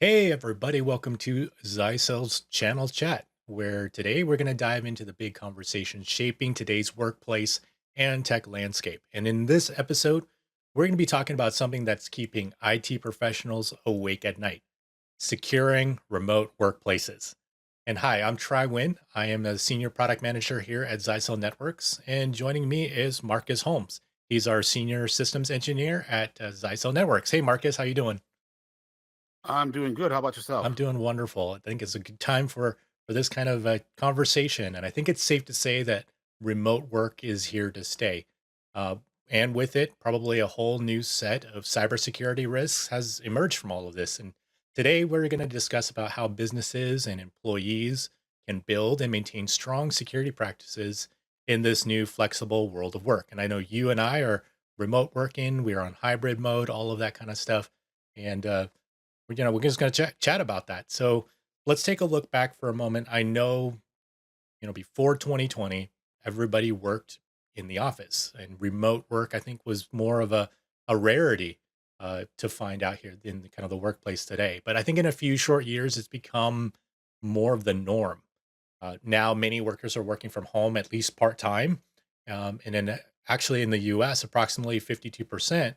Hey, everybody, welcome to Zycel's Channel Chat, where today we're going to dive into the big conversation shaping today's workplace and tech landscape. And in this episode, we're going to be talking about something that's keeping IT professionals awake at night: securing remote workplaces. And hi, I'm Tri Wynn. I am a senior product manager here at Zycel Networks, and joining me is Marcus Holmes. He's our senior systems engineer at Zycel Networks. Hey, Marcus, how you doing? I'm doing good. How about I'm yourself? doing wonderful. I think it's a good time for this kind of conversation, and I think it's safe to say that remote work is here to stay. Uh, and with it, probably a whole new set of cybersecurity risks has emerged from all of this. And today, we're going to discuss about how businesses and employees can build and maintain strong security practices in this new flexible world of work. And I know you and I are remote working; we are on hybrid mode, all of that kind of stuff, and we're just going to chat about that. So let's take a look back for a moment. I know, before 2020, everybody worked in the office, and remote work, I think, was more of a rarity to find out here in the kind of the workplace today. But I think in a few short years, it's become more of the norm. Now, many workers are working from home at least part time. And then actually in the US, approximately 52%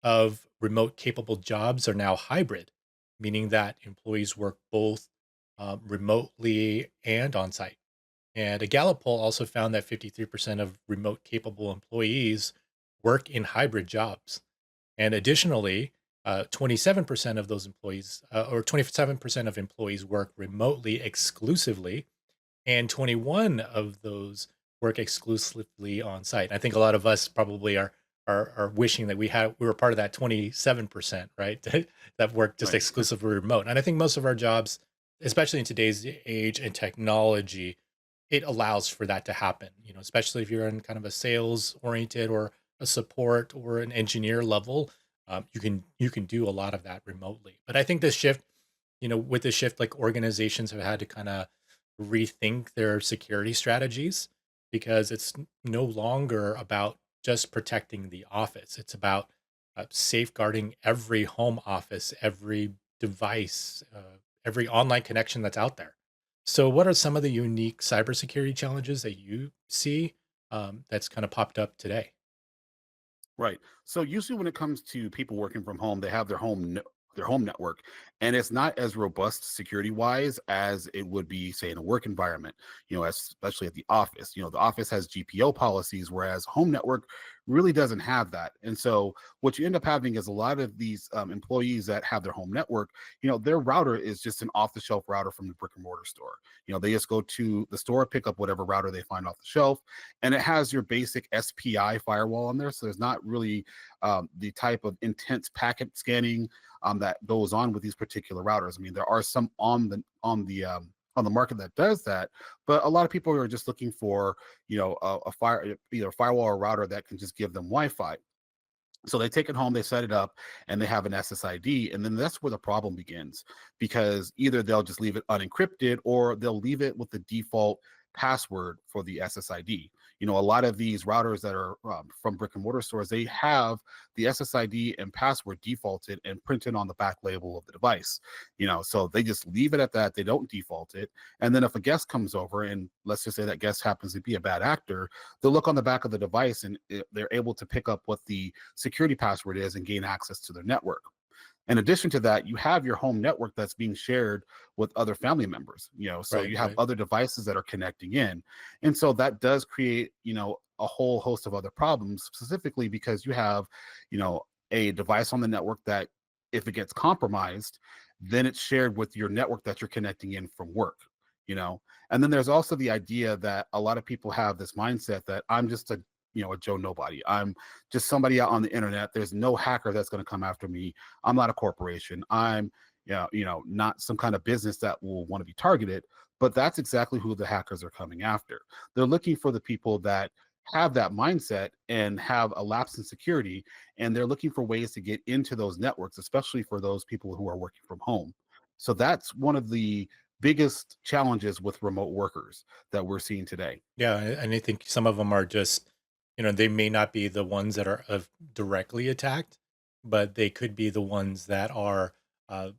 of remote capable jobs are now hybrid, meaning that employees work both remotely and on site. And a Gallup poll also found that 53% of remote capable employees work in hybrid jobs. And additionally, 27% of those employees, or 27% of employees work remotely exclusively, and 21 of those work exclusively on site. I think a lot of us probably are wishing that we were part of that 27%, right? That work just Right. exclusively remote. And I think most of our jobs, especially in today's age and technology, it allows for that to happen. Especially if you're in kind of a sales oriented or a support or an engineer level, you can do a lot of that remotely. But I think this shift, with the shift, like organizations have had to kind of rethink their security strategies because it's no longer about just protecting the office. It's about safeguarding every home office, every device, every online connection that's out there. So, what are some of the unique cybersecurity challenges that you see that's kind of popped up today? Right. So usually when it comes to people working from home, they have their home network, and it's not as robust security wise as it would be, say, in a work environment. Especially at the office. The office has GPO policies, whereas home network really doesn't have that. And so what you end up having is a lot of these employees that have their home network. Their router is just an off the shelf router from the brick and mortar store. They just go to the store, pick up whatever router they find off the shelf, and it has your basic SPI firewall on there. So there's not really the type of intense packet scanning that goes on with these particular routers. I mean, there are some on the market that does that, but a lot of people are just looking for a fire either a firewall or a router that can just give them Wi-Fi. So they take it home, they set it up, and they have an SSID. And then that's where the problem begins because either they'll just leave it unencrypted or they'll leave it with the default password for the SSID. A lot of these routers that are from brick and mortar stores, they have the SSID and password defaulted and printed on the back label of the device. So they just leave it at that. They don't default it. And then if a guest comes over, and let's just say that guest happens to be a bad actor, they'll look on the back of the device and they're able to pick up what the security password is and gain access to their network. In addition to that, you have your home network that's being shared with other family members, so Right, you have right. other devices that are connecting in. And so that does create, a whole host of other problems, specifically because you have, a device on the network that if it gets compromised, then it's shared with your network that you're connecting in from work, you know. And then there's also the idea that a lot of people have this mindset that I'm just a Joe Nobody. I'm just somebody out on the internet. There's no hacker that's going to come after me. I'm not a corporation. I'm not some kind of business that will want to be targeted. But that's exactly who the hackers are coming after. They're looking for the people that have that mindset and have a lapse in security, and they're looking for ways to get into those networks, especially for those people who are working from home. So that's one of the biggest challenges with remote workers that we're seeing today. Yeah, and I think some of them are just, they may not be the ones that are directly attacked, but they could be the ones that are uh,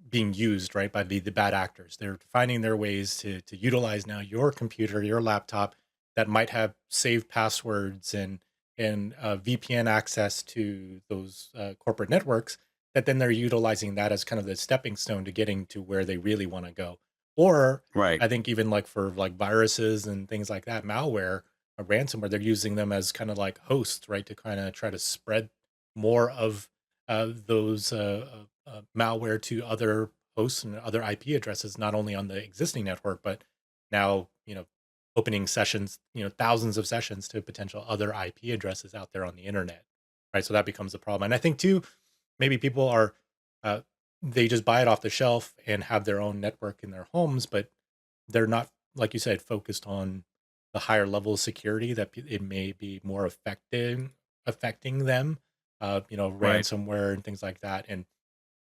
being used, right, by the bad actors. They're finding their ways to utilize now your computer, your laptop that might have saved passwords and VPN access to those corporate networks. That then they're utilizing that as kind of the stepping stone to getting to where they really want to go. Or Right. I think even like for like viruses and things like that, malware, ransomware, they're using them as kind of like hosts, right, to kind of try to spread more of those malware to other hosts and other IP addresses, not only on the existing network, but now, opening sessions, thousands of sessions to potential other IP addresses out there on the internet, right? So that becomes a problem. And I think too, maybe people are, uh, they just buy it off the shelf and have their own network in their homes, but they're not, like you said, focused on the higher level of security that it may be more affecting them, Right. ransomware and things like that. And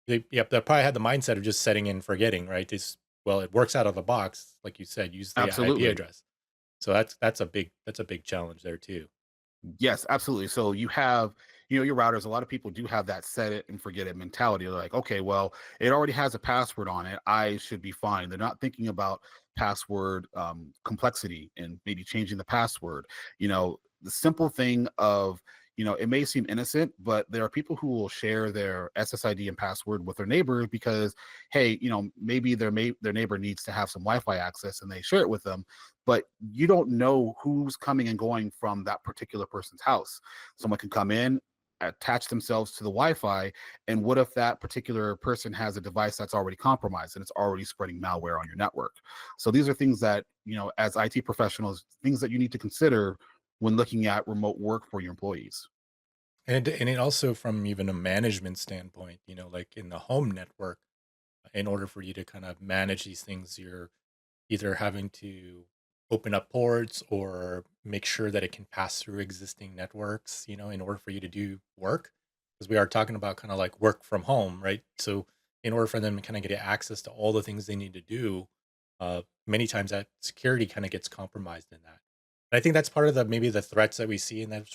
they probably had the mindset of just setting and forgetting, right? Just, well, it works out of the box, like you said, use the IP Absolutely. address. So that's a big challenge there too. Yes, absolutely. So you have, your routers. A lot of people do have that set it and forget it mentality. They're like, okay, well, it already has a password on it. I should be fine. They're not thinking about password complexity and maybe changing the password. The simple thing of, it may seem innocent, but there are people who will share their SSID and password with their neighbor because, hey, maybe their neighbor needs to have some Wi-Fi access and they share it with them, but you don't know who's coming and going from that particular person's house. Someone can come in, attach themselves to the Wi-Fi, and what if that particular person has a device that's already compromised and it's already spreading malware on your network? So these are things that, as IT professionals, things that you need to consider when looking at remote work for your employees. And it also from even a management standpoint, like in the home network, in order for you to kind of manage these things, you're either having to open up ports or make sure that it can pass through existing networks, in order for you to do work. Because we are talking about kind of like work from home, right? So in order for them to kind of get access to all the things they need to do, many times that security kind of gets compromised in that. And I think that's part of the maybe the threats that we see in that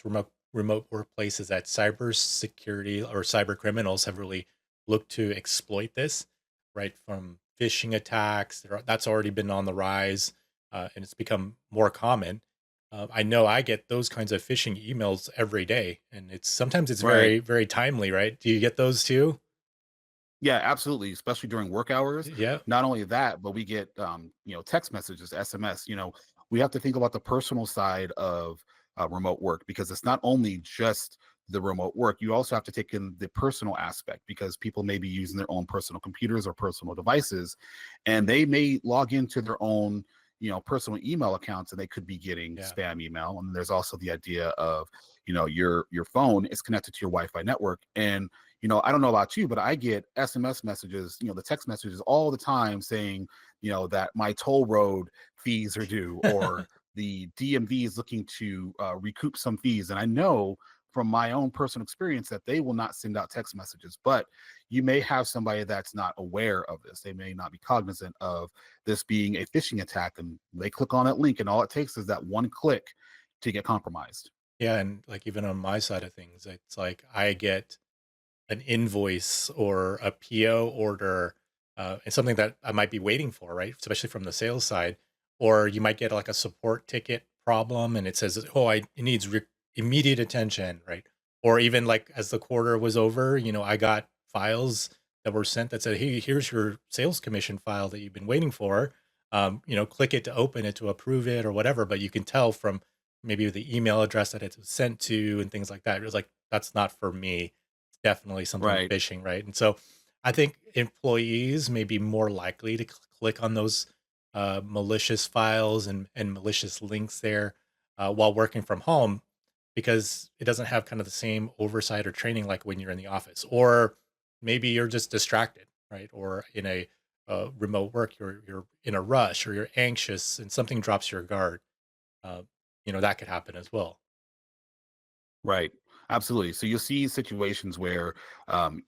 remote workplace is that cyber security or cyber criminals have really looked to exploit this, right? From phishing attacks, that's already been on the rise, and it's become more common. I know I get those kinds of phishing emails every day, and sometimes it's Right. very very timely, right? Do you get those too? Yeah, absolutely, especially during work hours. Yeah, Not only that, but we get text messages, SMS. We have to think about the personal side of remote work because it's not only just the remote work. You also have to take in the personal aspect because people may be using their own personal computers or personal devices, and they may log into their own personal email accounts and they could be getting yeah. spam email. And there's also the idea of your phone is connected to your Wi-Fi network, and I don't know about you, but I get SMS messages, the text messages all the time saying, that my toll road fees are due or the DMV is looking to recoup some fees. And I know from my own personal experience that they will not send out text messages, but you may have somebody that's not aware of this. They may not be cognizant of this being a phishing attack and they click on that link and all it takes is that one click to get compromised. Yeah, and like even on my side of things, it's like I get an invoice or a PO order, and something that I might be waiting for, right? Especially from the sales side, or you might get like a support ticket problem, and it says, "Oh, it needs immediate attention," right? Or even like as the quarter was over, I got files that were sent that said, "Hey, here's your sales commission file that you've been waiting for. Click it to open it to approve it or whatever." But you can tell from maybe the email address that it was sent to and things like that. It was like that's not for me, definitely something Right. phishing, right? And so I think employees may be more likely to click on those malicious files and malicious links there while working from home because it doesn't have kind of the same oversight or training like when you're in the office. Or maybe you're just distracted, right? Or in a remote work, you're in a rush or you're anxious and something drops your guard. Uh, that could happen as well. Right. Absolutely. So you'll see situations where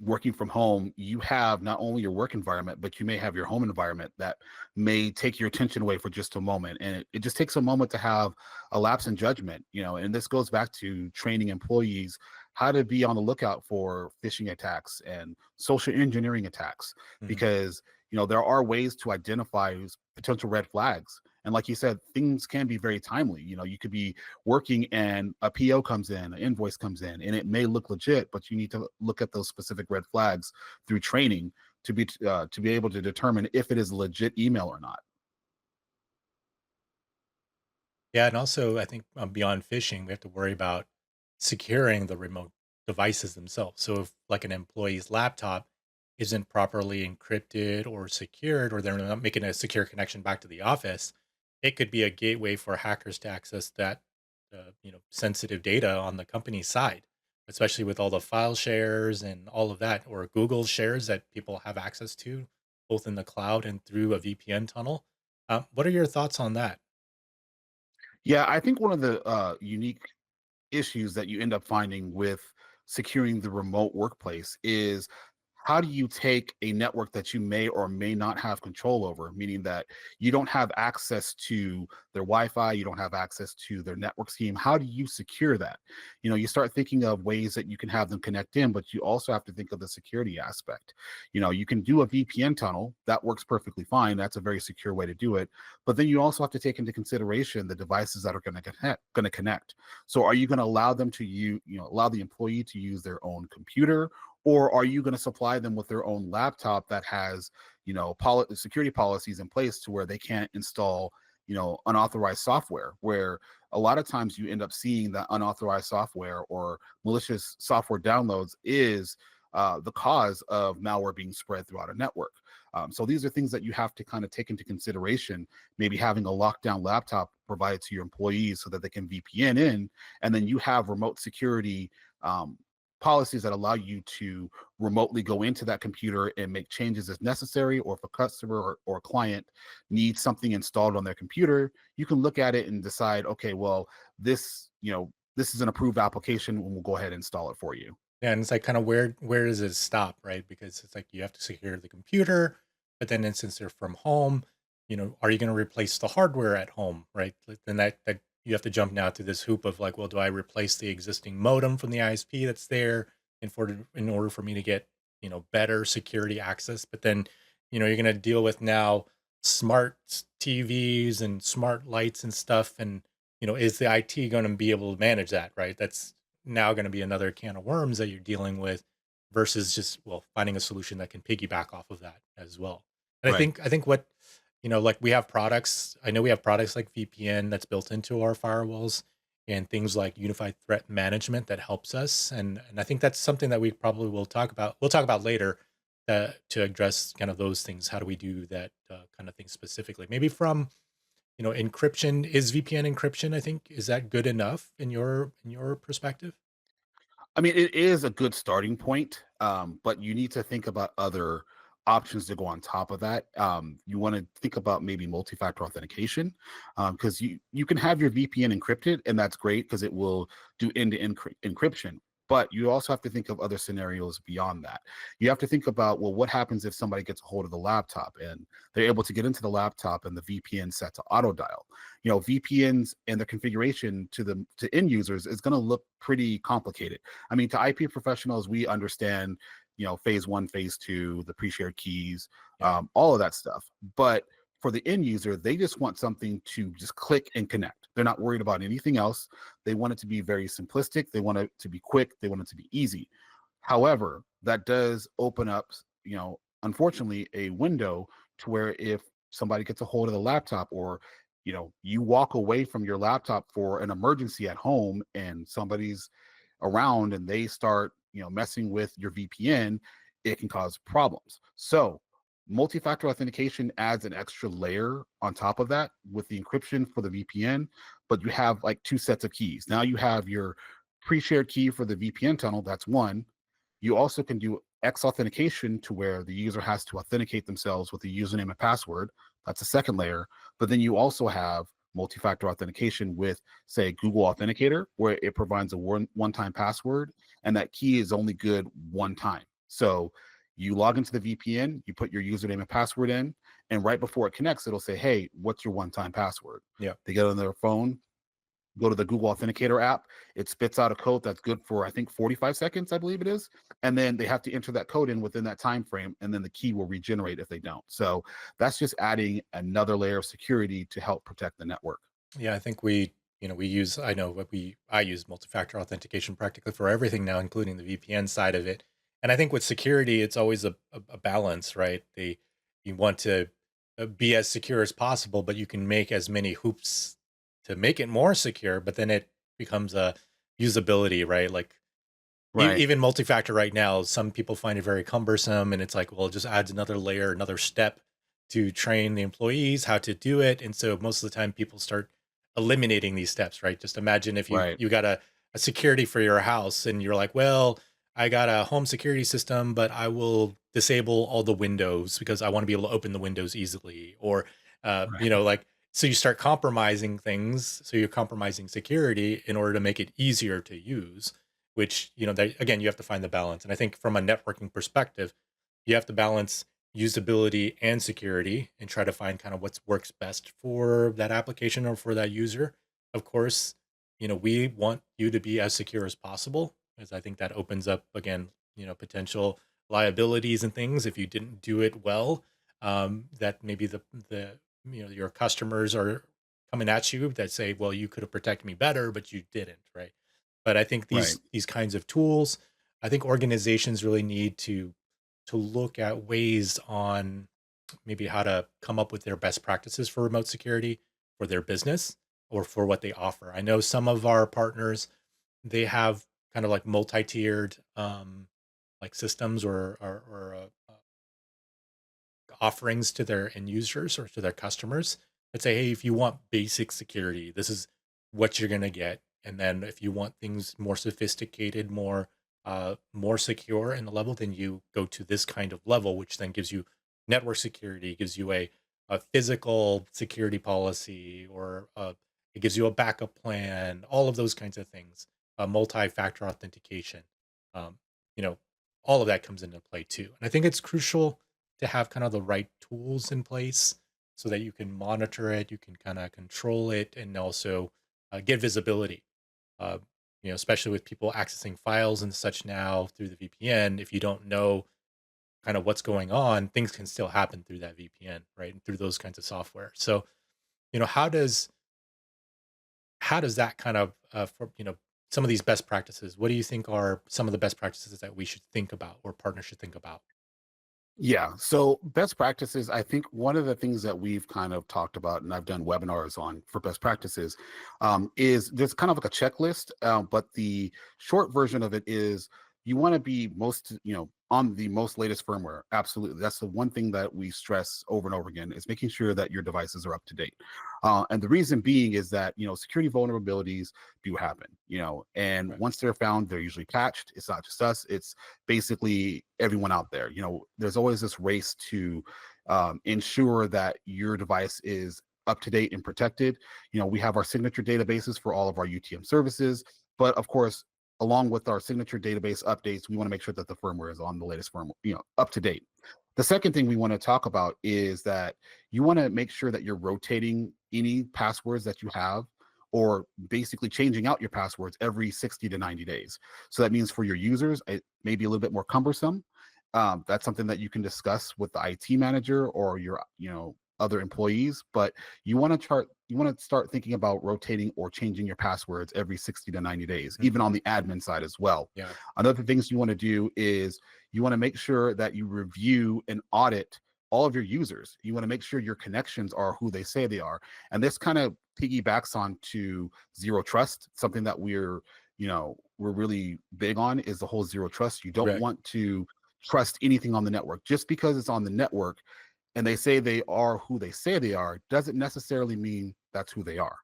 working from home, you have not only your work environment, but you may have your home environment that may take your attention away for just a moment. And it just takes a moment to have a lapse in judgment, and this goes back to training employees how to be on the lookout for phishing attacks and social engineering attacks, Mhm. because there are ways to identify potential red flags. And like you said, things can be very timely. You could be working and a PO comes in, an invoice comes in, and it may look legit, but you need to look at those specific red flags through training to be able to determine if it is a legit email or not. Yeah, and also I think beyond phishing, we have to worry about securing the remote devices themselves. So if like an employee's laptop isn't properly encrypted or secured, or they're not making a secure connection back to the office, it could be a gateway for hackers to access that sensitive data on the company side, especially with all the file shares and all of that, or Google shares that people have access to, both in the cloud and through a VPN tunnel. What are your thoughts on that? Yeah, I think one of the unique issues that you end up finding with securing the remote workplace is, how do you take a network that you may or may not have control over, meaning that you don't have access to their Wi-Fi, you don't have access to their network scheme? How do you secure that? You start thinking of ways that you can have them connect in, but you also have to think of the security aspect. You can do a VPN tunnel, that works perfectly fine. That's a very secure way to do it. But then you also have to take into consideration the devices that are going to connect. So are you going to allow them to allow the employee to use their own computer, or are you going to supply them with their own laptop that has security policies in place to where they can't install unauthorized software, where a lot of times you end up seeing that unauthorized software or malicious software downloads is the cause of malware being spread throughout a network. So these are things that you have to kind of take into consideration. Maybe having a lockdown laptop provided to your employees so that they can VPN in, and then you have remote security um, policies that allow you to remotely go into that computer and make changes as necessary. Or if a customer or a client needs something installed on their computer, you can look at it and decide, okay, well, this is an approved application, and we'll go ahead and install it for you. Yeah, and it's like kind of where does it stop, right? Because it's like you have to secure the computer, but then since they're from home, are you going to replace the hardware at home, right? Then that you have to jump now to this hoop of like, well, do I replace the existing modem from the ISP that's there in order for me to get better security access? But then you're going to deal with now smart TVs and smart lights and stuff, and is the IT going to be able to manage that, right? That's now going to be another can of worms that you're dealing with versus just finding a solution that can piggyback off of that as well. And i Right. think i think what like we have products, I know we have products like VPN that's built into our firewalls, and things like unified threat management that helps us, and I think that's something that we probably will talk about, later, to address kind of those things. How do we do that kind of thing specifically, maybe from encryption? Is VPN encryption, I think, is that good enough in your perspective? I mean, it is a good starting point, but you need to think about other options to go on top of that. You want to think about maybe multi-factor authentication, because you can have your VPN encrypted, and that's great because it will do end-to-end encryption. But you also have to think of other scenarios beyond that. You have to think about, well, what happens if somebody gets a hold of the laptop and they're able to get into the laptop and the VPN set to auto dial? VPNs and their configuration to end users is going to look pretty complicated. I mean, to IP professionals, we understand, phase one, phase two, the pre-shared keys, Yeah. all of that stuff. But for the end user, they just want something to just click and connect. They're not worried about anything else. They want it to be very simplistic. They want it to be quick. They want it to be easy. However, that does open up, unfortunately, a window to where if somebody gets a hold of the laptop, or you walk away from your laptop for an emergency at home and somebody's around and they start messing with your VPN, it can cause problems. So multi-factor authentication adds an extra layer on top of that with the encryption for the VPN, but you have like two sets of keys. Now you have your pre-shared key for the VPN tunnel, that's one. You also can do X authentication to where the user has to authenticate themselves with a username and password. That's a second layer. But then you also have multi-factor authentication with, say, Google Authenticator, where it provides a one-time password, and that key is only good one time. So you log into the VPN, you put your username and password in, and right before it connects, it'll say, "Hey, what's your one-time password?" Yeah. They get on their phone, go to the Google Authenticator app. It spits out a code that's good for I think 45 seconds, I believe it is, and then they have to enter that code in within that time frame, and then the key will regenerate if they don't. So that's just adding another layer of security to help protect the network. Yeah, I think we use, I know what I use multi-factor authentication practically for everything now, including the VPN side of it. And I think with security, it's always a balance, right? You want to be as secure as possible, but you can make as many hoops to make it more secure, but then it becomes a usability, right? Like Right. even multi-factor right now, some people find it very cumbersome, and it's like, well, it just adds another layer, another step to train the employees how to do it. And so most of the time people start eliminating these steps, right? Just imagine if you Right. you got a security for your house and you're like, well, I got a home security system, but I will disable all the windows because I want to be able to open the windows easily. Or Right. like, so you start compromising things. So you're compromising security in order to make it easier to use, which, again, you have to find the balance. And I think from a networking perspective, you have to balance usability and security and try to find kind of what works best for that application or for that user. Of course, we want you to be as secure as possible, because I think that opens up, again, potential liabilities and things if you didn't do it well. That maybe your customers are coming at you that say, well, you could have protected me better, but you didn't, right? But I think Right. these kinds of tools, I think organizations really need to look at ways on maybe how to come up with their best practices for remote security for their business or for what they offer. I know some of our partners, they have kind of like multi-tiered like systems or offerings to their end users or to their customers that say, hey, if you want basic security, this is what you're going to get. And then if you want things more sophisticated, more secure in the level, then you go to this kind of level, which then gives you network security, gives you a physical security policy, or it gives you a backup plan, all of those kinds of things, multi-factor authentication. Um, you know, all of that comes into play too. And I think it's crucial to have kind of the right tools in place so that you can monitor it, you can kind of control it, and also get visibility. Uh, especially with people accessing files and such now through the VPN. If you don't know kind of what's going on, things can still happen through that VPN, right? And through those kinds of software. So, how does that kind of for some of these best practices? What do you think are some of the best practices that we should think about or partners should think about? Yeah. So best practices, I think one of the things that we've kind of talked about, and I've done webinars on for best practices, is there's kind of like a checklist, but the short version of it is you want to be most, on the most latest firmware. Absolutely. That's the one thing that we stress over and over again is making sure that your devices are up to date. And the reason being is that, security vulnerabilities do happen, and Right. once they're found, they're usually patched. It's not just us. It's basically everyone out there. There's always this race to ensure that your device is up to date and protected. We have our signature databases for all of our UTM services, but of course, along with our signature database updates, we want to make sure that the firmware is on the latest firmware, up to date. The second thing we want to talk about is that you want to make sure that you're rotating any passwords that you have or basically changing out your passwords every 60 to 90 days. So that means for your users, it may be a little bit more cumbersome. That's something that you can discuss with the IT manager or your, other employees, but you want to start thinking about rotating or changing your passwords every 60 to 90 days, Mhm. even on the admin side as well. Yeah. Another things you want to do is you want to make sure that you review and audit all of your users. You want to make sure your connections are who they say they are. And this kind of piggybacks on to zero trust, something that we're really big on is the whole zero trust. You don't Right. want to trust anything on the network. Just because it's on the network and they say they are who they say they are doesn't necessarily mean that's who they are.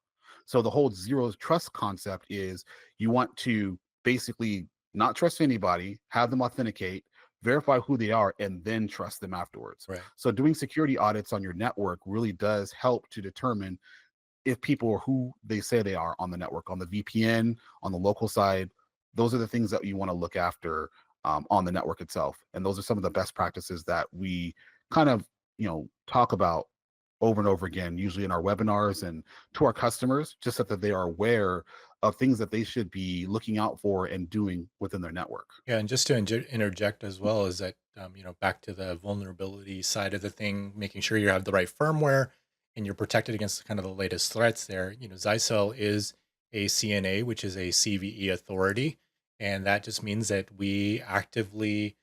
So the whole zero trust concept is you want to basically not trust anybody, have them authenticate, verify who they are, and then trust them afterwards. Right. So doing security audits on your network really does help to determine if people are who they say they are on the network, on the VPN, on the local side. Those are the things that you want to look after on the network itself. And those are some of the best practices that we kind of, talk about over and over again, usually in our webinars and to our customers, just so that they are aware of things that they should be looking out for and doing within their network. Yeah, and just to interject as well is that back to the vulnerability side of the thing, making sure you have the right firmware and you're protected against kind of the latest threats. There, Zycel is a CNA, which is a CVE authority, and that just means that we actively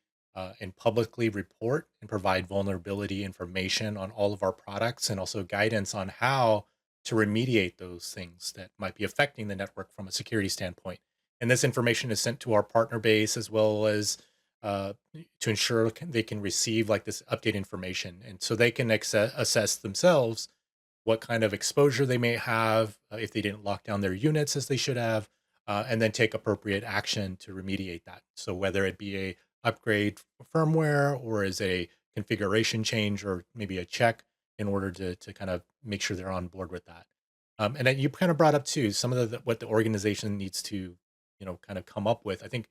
and publicly report and provide vulnerability information on all of our products, and also guidance on how to remediate those things that might be affecting the network from a security standpoint. And this information is sent to our partner base as well as uh, to ensure they can receive like this update information, and so they can assess themselves what kind of exposure they may have if they didn't lock down their units as they should have, and then take appropriate action to remediate that. So whether it be a upgrade firmware or is a configuration change or maybe a check in order to kind of make sure they're on board with that. And then you kind of brought up too some of what the organization needs to kind of come up with. I think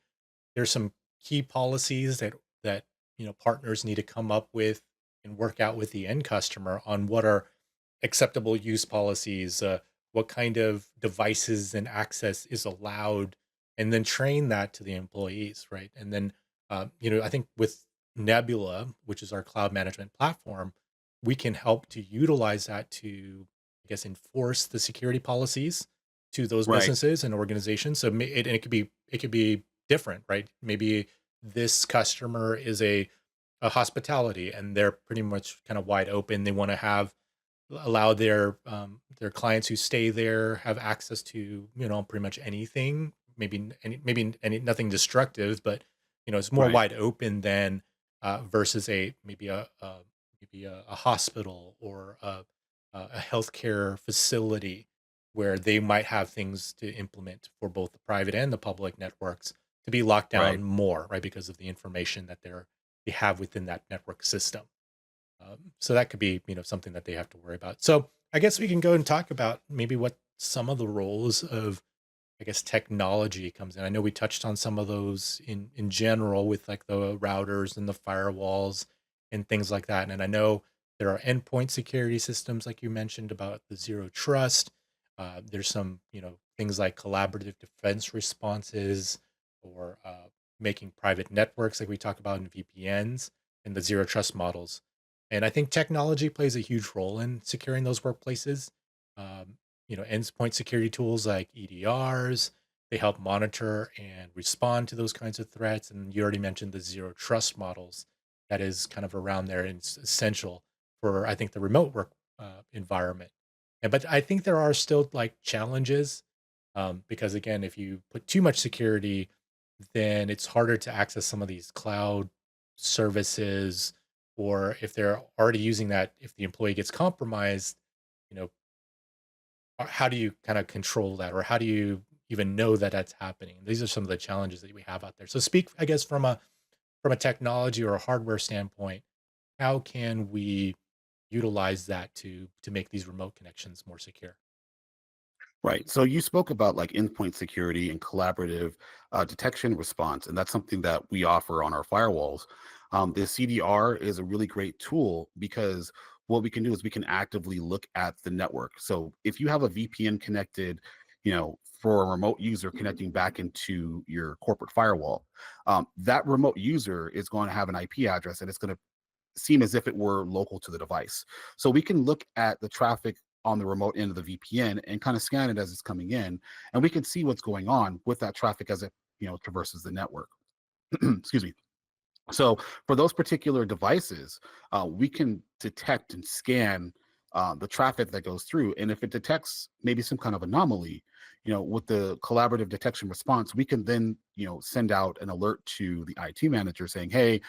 there's some key policies that partners need to come up with and work out with the end customer on what are acceptable use policies, what kind of devices and access is allowed, and then train that to the employees, right? And then, I think with Nebula, which is our cloud management platform, we can help to utilize that to, I guess, enforce the security policies to those Right. businesses and organizations. So and it could be different, right? Maybe this customer is a hospitality, and they're pretty much kind of wide open. They want to have allow their clients who stay there have access to pretty much anything, maybe nothing destructive, but it's more Right. wide open than versus a hospital or a healthcare facility where they might have things to implement for both the private and the public networks to be locked Right. down more, right, because of the information that they have within that network system. So that could be, something that they have to worry about. So I guess we can go and talk about maybe what some of the roles of, I guess, technology comes in. I know we touched on some of those in general with like the routers and the firewalls and things like that. And I know there are endpoint security systems, like you mentioned about the zero trust. There's some, things like collaborative defense responses or making private networks, like we talk about in VPNs and the zero trust models. And I think technology plays a huge role in securing those workplaces. Endpoint security tools like EDRs, they help monitor and respond to those kinds of threats. And you already mentioned the zero trust models. That is kind of around there and it's essential for, I think, the remote work environment. And but I think there are still like challenges because again, if you put too much security, then it's harder to access some of these cloud services, or if they're already using that, if the employee gets compromised, you know, how do you kind of control that, or how do you even know that that's happening? These are some of the challenges that we have out there. So speak, I guess, from a technology or a hardware standpoint, how can we utilize that to make these remote connections more secure? Right. So you spoke about like endpoint security and collaborative detection response, and that's something that we offer on our firewalls. The CDR is a really great tool because what we can do is we can actively look at the network. So if you have a VPN connected, for a remote user connecting back into your corporate firewall, that remote user is going to have an IP address and it's going to seem as if it were local to the device. So we can look at the traffic on the remote end of the VPN and kind of scan it as it's coming in, and we can see what's going on with that traffic as it traverses the network. Excuse me. So for those particular devices, we can detect and scan the traffic that goes through, and if it detects maybe some kind of anomaly, with the collaborative detection response, we can then send out an alert to the IT manager saying, "Hey,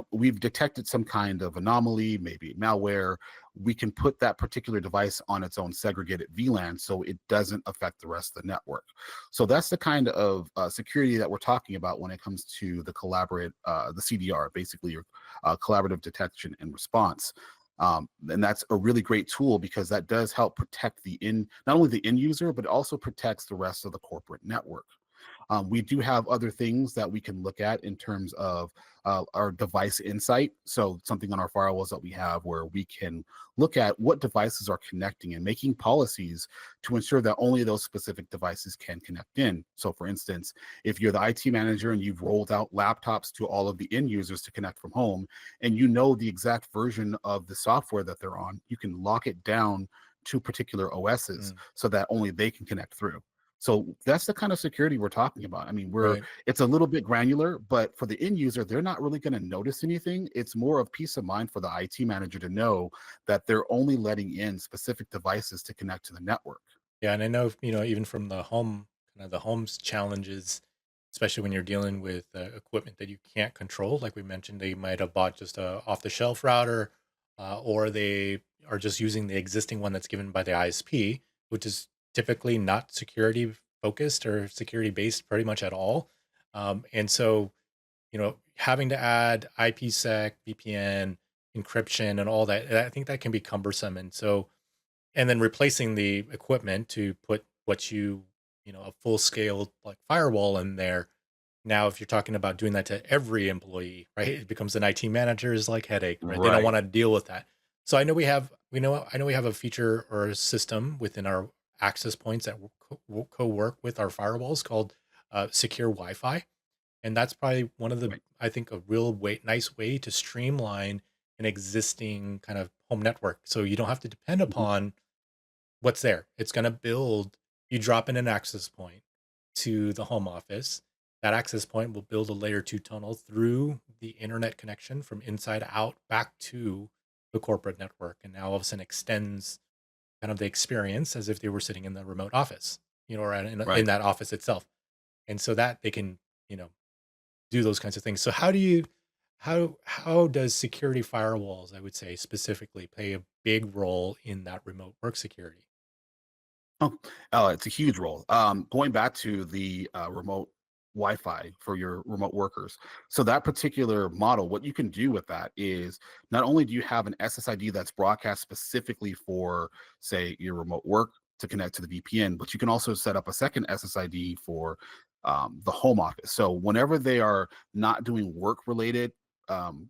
we've detected some kind of anomaly, maybe malware. We can put that particular device on its own segregated VLAN so it doesn't affect the rest of the network." So that's the kind of security that we're talking about when it comes to the CDR, basically your collaborative detection and response. And that's a really great tool because that does help protect not only the end user, but also protects the rest of the corporate network. We do have other things that we can look at in terms of our device insight. So something on our firewalls that we have where we can look at what devices are connecting and making policies to ensure that only those specific devices can connect in. So for instance, if you're the IT manager and you've rolled out laptops to all of the end users to connect from home, and you know the exact version of the software that they're on, you can lock it down to particular OSs Mm, so that only they can connect through. So that's the kind of security we're talking about. I mean, we're right. it's a little bit granular, but for the end user, they're not really going to notice anything. It's more of peace of mind for the IT manager to know that they're only letting in specific devices to connect to the network. Yeah, and I know, even from the home, kind of the home's challenges, especially when you're dealing with equipment that you can't control. Like we mentioned, they might have bought just a off the shelf router, or they are just using the existing one that's given by the ISP, which is typically not security focused or security based pretty much at all. And so, having to add IPsec, VPN, encryption, and all that, I think that can be cumbersome. And so, and then replacing the equipment to put a full scale like firewall in there. Now if you're talking about doing that to every employee, right, it becomes an IT manager's like headache, right? They don't Right. want to deal with that. So I know we have a feature or a system within our access points that will co-work with our firewalls called secure Wi-Fi, and that's probably one of the, Right. I think, a real nice way to streamline an existing kind of home network, so you don't have to depend Mhm. upon what's there. It's going to build, you drop in an access point to the home office. That access point will build a layer two tunnel through the internet connection from inside out back to the corporate network. And now all of a sudden extends kind of the experience as if they were sitting in the remote office, or in Right. that office itself. And so that they can, you know, do those kinds of things. So how does security firewalls, I would say specifically, play a big role in that remote work security? Oh, it's a huge role. Going back to the remote Wi-Fi for your remote workers. So that particular model, what you can do with that is not only do you have an SSID that's broadcast specifically for, say, your remote work to connect to the VPN, but you can also set up a second SSID for the home office. So whenever they are not doing work-related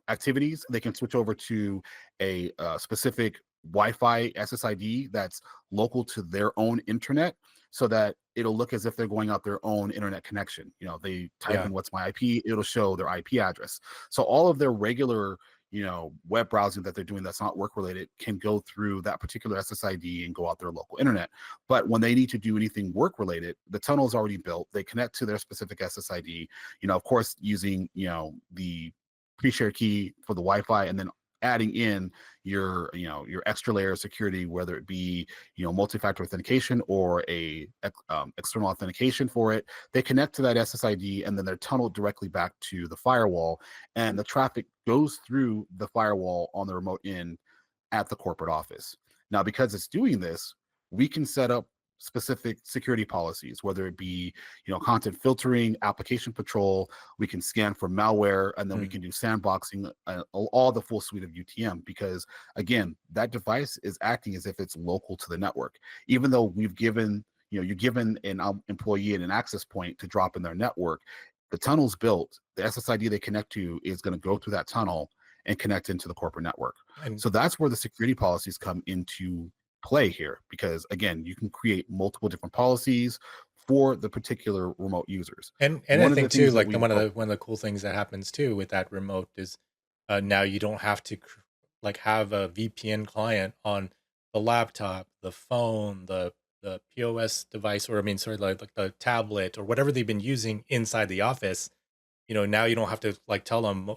activities, they can switch over to a specific Wi-Fi SSID that's local to their own internet so that it'll look as if they're going out their own internet connection. They type Yeah. in what's my IP, it'll show their IP address. So all of their regular, web browsing that they're doing that's not work related can go through that particular SSID and go out their local internet. But when they need to do anything work related, the tunnel is already built. They connect to their specific SSID, of course, using, the pre-shared key for the Wi-Fi and then adding in your extra layer of security, whether it be multi-factor authentication or external authentication for it. They connect to that SSID and then they're tunneled directly back to the firewall, and the traffic goes through the firewall on the remote end at the corporate office. Now, because it's doing this, we can set up specific security policies, whether it be, content filtering, application control. We can scan for malware, and then we Mm, can do sandboxing, all the full suite of UTM. Because again, that device is acting as if it's local to the network, even though you're given an employee an access point to drop in their network. The tunnel's built. The SSID they connect to is going to go through that tunnel and connect into the corporate network. and So that's where the security policies come into play here, because again, you can create multiple different policies for the particular remote users. and I One of the think too, things that like we one of the cool things that happens too with that remote is, now you don't have to like have a VPN client on the laptop, the phone, the POS device, or I mean, sorry, like the tablet or whatever they've been using inside the office. Now you don't have to like tell them,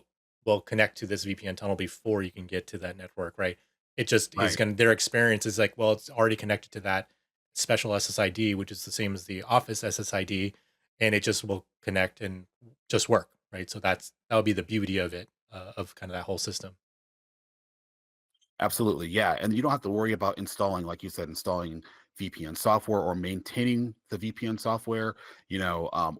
well, connect to this VPN tunnel before you can get to that network, right? It just is right. going to, their experience is like, well, it's already connected to that special SSID, which is the same as the Office SSID, and it just will connect and just work, right? So that would be the beauty of it, of kind of that whole system. Absolutely. Yeah. And you don't have to worry about installing, like you said, installing VPN software or maintaining the VPN software,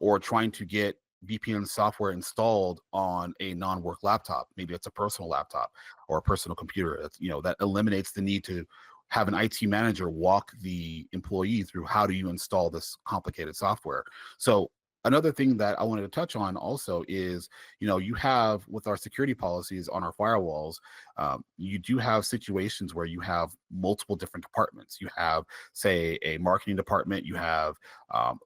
or trying to get VPN software installed on a non-work laptop. Maybe it's a personal laptop or a personal computer. That eliminates the need to have an IT manager walk the employee through how do you install this complicated software. So Another thing that I wanted to touch on also is, you have with our security policies on our firewalls, you do have situations where you have multiple different departments. You have, say, a marketing department, you have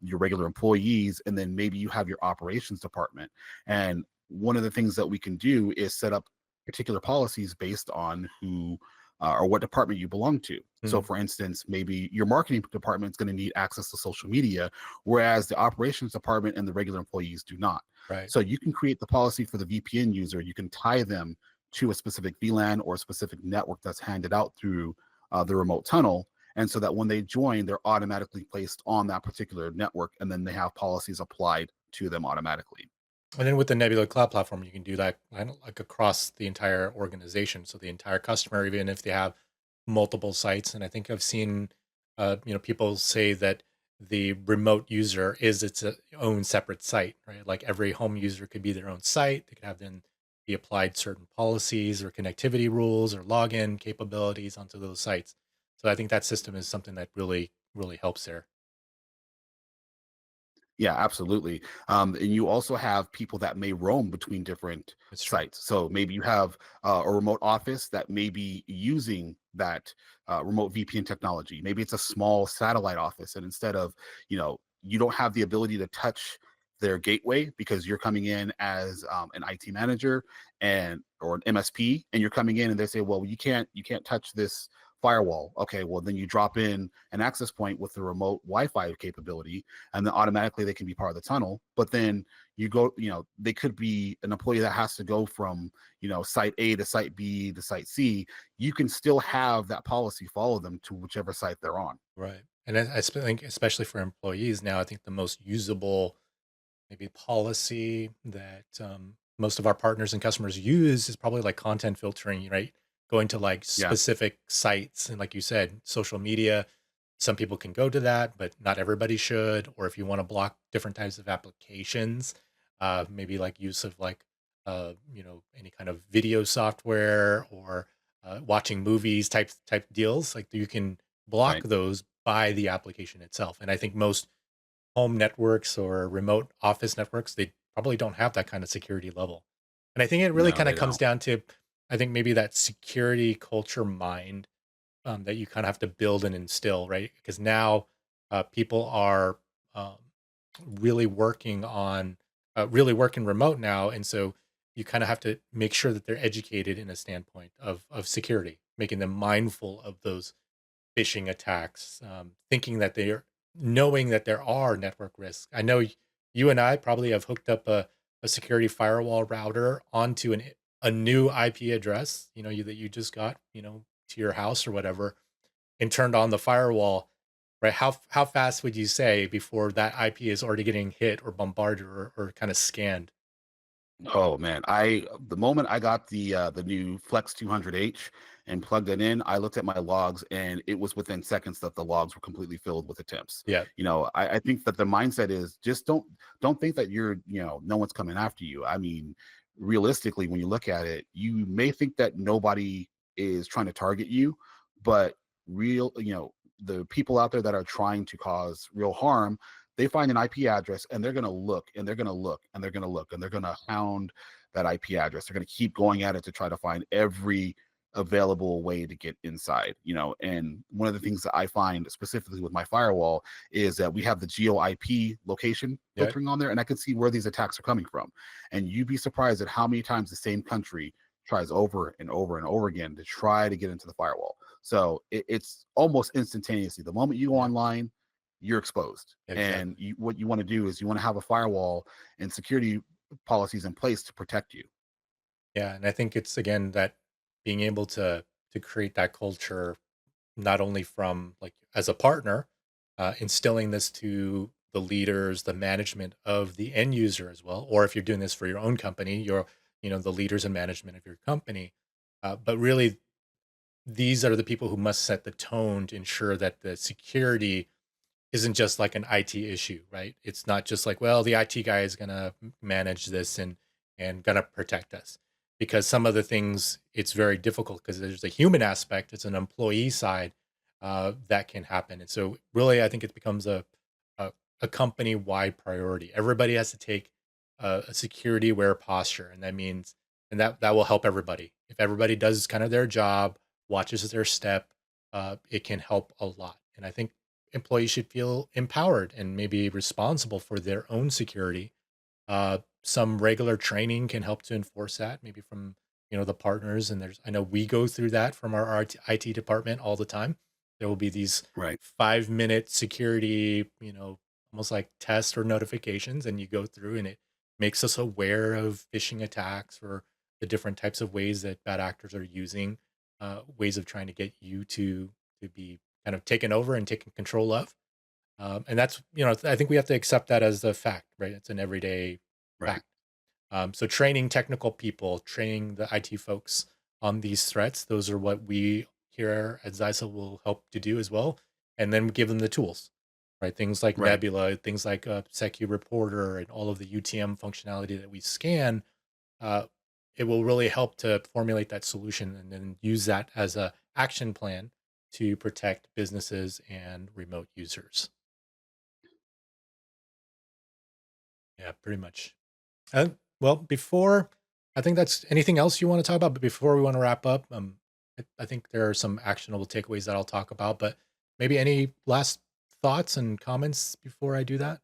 your regular employees, and then maybe you have your operations department. And one of the things that we can do is set up particular policies based on who or what department you belong to. So, Mm, for instance, maybe your marketing department is going to need access to social media, whereas the operations department and the regular employees do not. right. So you can create the policy for the VPN user. You can tie them to a specific VLAN or a specific network that's handed out through the remote tunnel. And so that when they join, they're automatically placed on that particular network, and then they have policies applied to them automatically. And then with the Nebula Cloud Platform, you can do that like across the entire organization. So the entire customer, even if they have multiple sites. And I think I've seen, people say that the remote user is its own separate site, right? Like every home user could be their own site. They could have then be applied certain policies or connectivity rules or login capabilities onto those sites. So I think that system is something that really, really helps there. Yeah, absolutely. And you also have people that may roam between different It's true. sites. So maybe you have a remote office that may be using that remote VPN technology. Maybe it's a small satellite office, and instead of, you don't have the ability to touch their gateway because you're coming in as an IT manager and or an MSP, and you're coming in and they say, well, you can't touch this firewall. Okay, well then you drop in an access point with the remote Wi-Fi capability, and then automatically they can be part of the tunnel. But then they could be an employee that has to go from, site A to site B to site C. You can still have that policy follow them to whichever site they're on. Right. And think, especially for employees now, I think the most usable maybe policy that most of our partners and customers use is probably like content filtering, right? Going to like Yeah, specific sites. And like you said, social media, some people can go to that, but not everybody should. Or if you want to block different types of applications, maybe like use of like, any kind of video software or watching movies type deals, like you can block right. those by the application itself. And I think most home networks or remote office networks, they probably don't have that kind of security level. And I think it really No, kind of they comes don't. down to, I think maybe that security culture mind that you kind of have to build and instill, right? Because now people are um, really working on, really working remote now. And so you kind of have to make sure that they're educated in a standpoint of security, making them mindful of those phishing attacks, thinking that they're knowing that there are network risks. I know you and I probably have hooked up a security firewall router onto a new IP address, that you just got, to your house or whatever, and turned on the firewall. Right? How fast would you say before that IP is already getting hit or bombarded or kind of scanned? Oh man, I the moment I got the new Flex 200H and plugged it in, I looked at my logs and it was within seconds that the logs were completely filled with attempts. Yeah. I think that the mindset is just don't think that no one's coming after you. I mean, realistically, when you look at it, you may think that nobody is trying to target you, but the people out there that are trying to cause real harm, they find an IP address and they're going to look and they're going to look and they're going to look and they're going to hound that IP address. They're going to keep going at it to try to find every available way to get inside. And one of the things that I find specifically with my firewall is that we have the geo IP location Yeah. filtering on there, and I can see where these attacks are coming from. And you'd be surprised at how many times the same country tries over and over and over again to try to get into the firewall. So it's almost instantaneously. The moment you go Yeah. online, you're exposed. And Exactly. what you want to do is you want to have a firewall and security policies in place to protect you. Yeah. And I think it's again that being able to create that culture not only from like as a partner, instilling this to the leaders, the management of the end user as well, or if you're doing this for your own company, you're the leaders and management of your company. But really, these are the people who must set the tone to ensure that the security isn't just like an IT issue, right? It's not just like, well, the IT guy is gonna manage this and gonna protect us. Because some of the things it's very difficult because there's a human aspect, it's an employee side that can happen. And so really I think it becomes a a company wide priority. Everybody has to take a security aware posture, and that means and that will help everybody. If everybody does kind of their job, watches their step, it can help a lot. And I think employees should feel empowered and maybe responsible for their own security. Some regular training can help to enforce that, maybe from the partners. And I know we go through that from our IT department all the time. There will be these Right. 5-minute security, almost like tests or notifications, and you go through, and it makes us aware of phishing attacks or the different types of ways that bad actors are using ways of trying to get you to be kind of taken over and taken control of. And that's, I think we have to accept that as a fact, right? It's an everyday Right. fact. So training technical people, training the IT folks on these threats, those are what we here at Zysa will help to do as well. And then give them the tools, right? Things like Right. Nebula, things like Secu Reporter, and all of the UTM functionality that we scan. Uh, it will really help to formulate that solution and then use that as a action plan to protect businesses and remote users. Yeah, pretty much. Well, before I think that's anything else you want to talk about, but before we want to wrap up, I think there are some actionable takeaways that I'll talk about, but maybe any last thoughts and comments before I do that?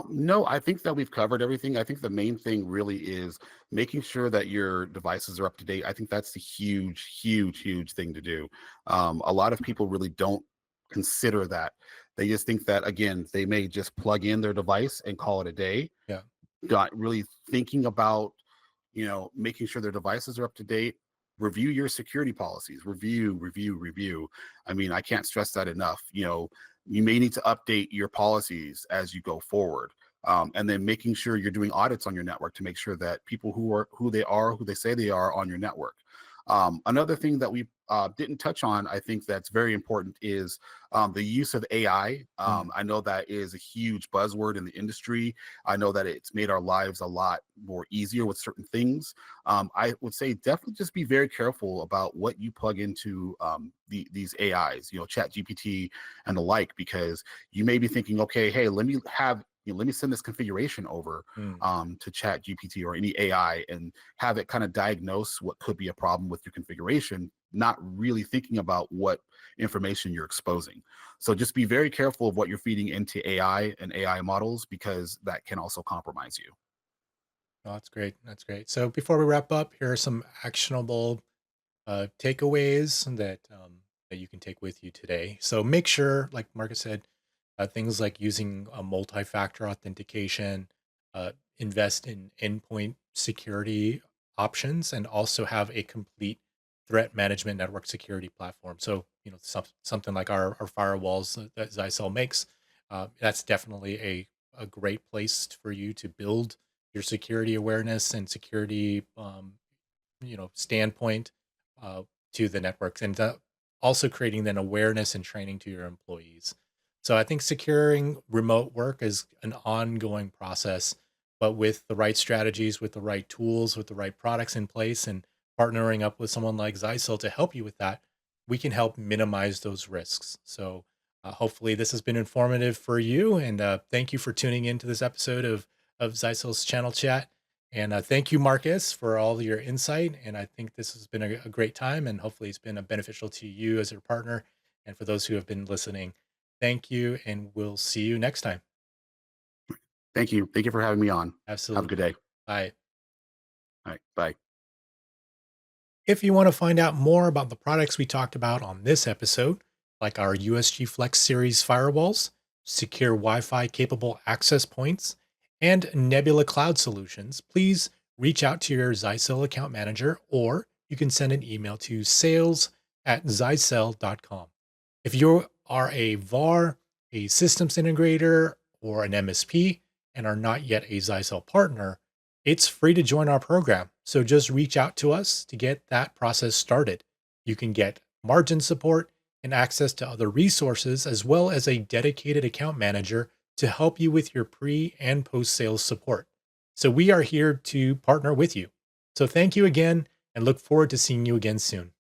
No, I think that we've covered everything. I think the main thing really is making sure that your devices are up to date. I think that's the huge, huge, huge thing to do. A lot of people really don't consider that. They just think that, again, they may just plug in their device and call it a day, Yeah. not really thinking about, making sure their devices are up to date. Review your security policies. Review, review, review. I mean, I can't stress that enough. You may need to update your policies as you go forward. And then making sure you're doing audits on your network to make sure that people who they say they are on your network. Another thing that we didn't touch on, I think that's very important, is the use of AI. Mm. I know that is a huge buzzword in the industry. I know that it's made our lives a lot more easier with certain things. I would say definitely just be very careful about what you plug into these AIs, Chat GPT and the like, because you may be thinking, okay, hey, let me send this configuration over Mm. to Chat GPT or any AI and have it kind of diagnose what could be a problem with your configuration, not really thinking about what information you're exposing. So just be very careful of what you're feeding into AI and AI models, because that can also compromise you. Oh, that's great. That's great. So before we wrap up, here are some actionable takeaways that you can take with you today. So make sure, like Marcus said, things like using a multi-factor authentication, invest in endpoint security options, and also have a complete threat management network security platform. So something like our firewalls that Zycel makes, that's definitely a great place for you to build your security awareness and security standpoint uh, to the networks, and also creating then awareness and training to your employees. So I think securing remote work is an ongoing process, but with the right strategies, with the right tools, with the right products in place, and partnering up with someone like Zycel to help you with that, we can help minimize those risks. So hopefully this has been informative for you, and thank you for tuning into this episode of Zycel's channel chat. And thank you, Marcus, for all your insight. And I think this has been a great time, and hopefully it's been beneficial to you as your partner. And for those who have been listening, thank you, and we'll see you next time. Thank you. Thank you for having me on. Have a good Absolutely. day. Bye. All right. Bye. If you want to find out more about the products we talked about on this episode, like our USG Flex series firewalls, secure Wi Fi capable access points, and Nebula Cloud solutions, please reach out to your Zycel account manager, or you can send an email to sales@zycel.com. If you are a VAR, a systems integrator, or an MSP and are not yet a Zycel partner, it's free to join our program. So just reach out to us to get that process started. You can get margin support and access to other resources, as well as a dedicated account manager to help you with your pre and post sales support. So we are here to partner with you. So thank you again, and look forward to seeing you again soon.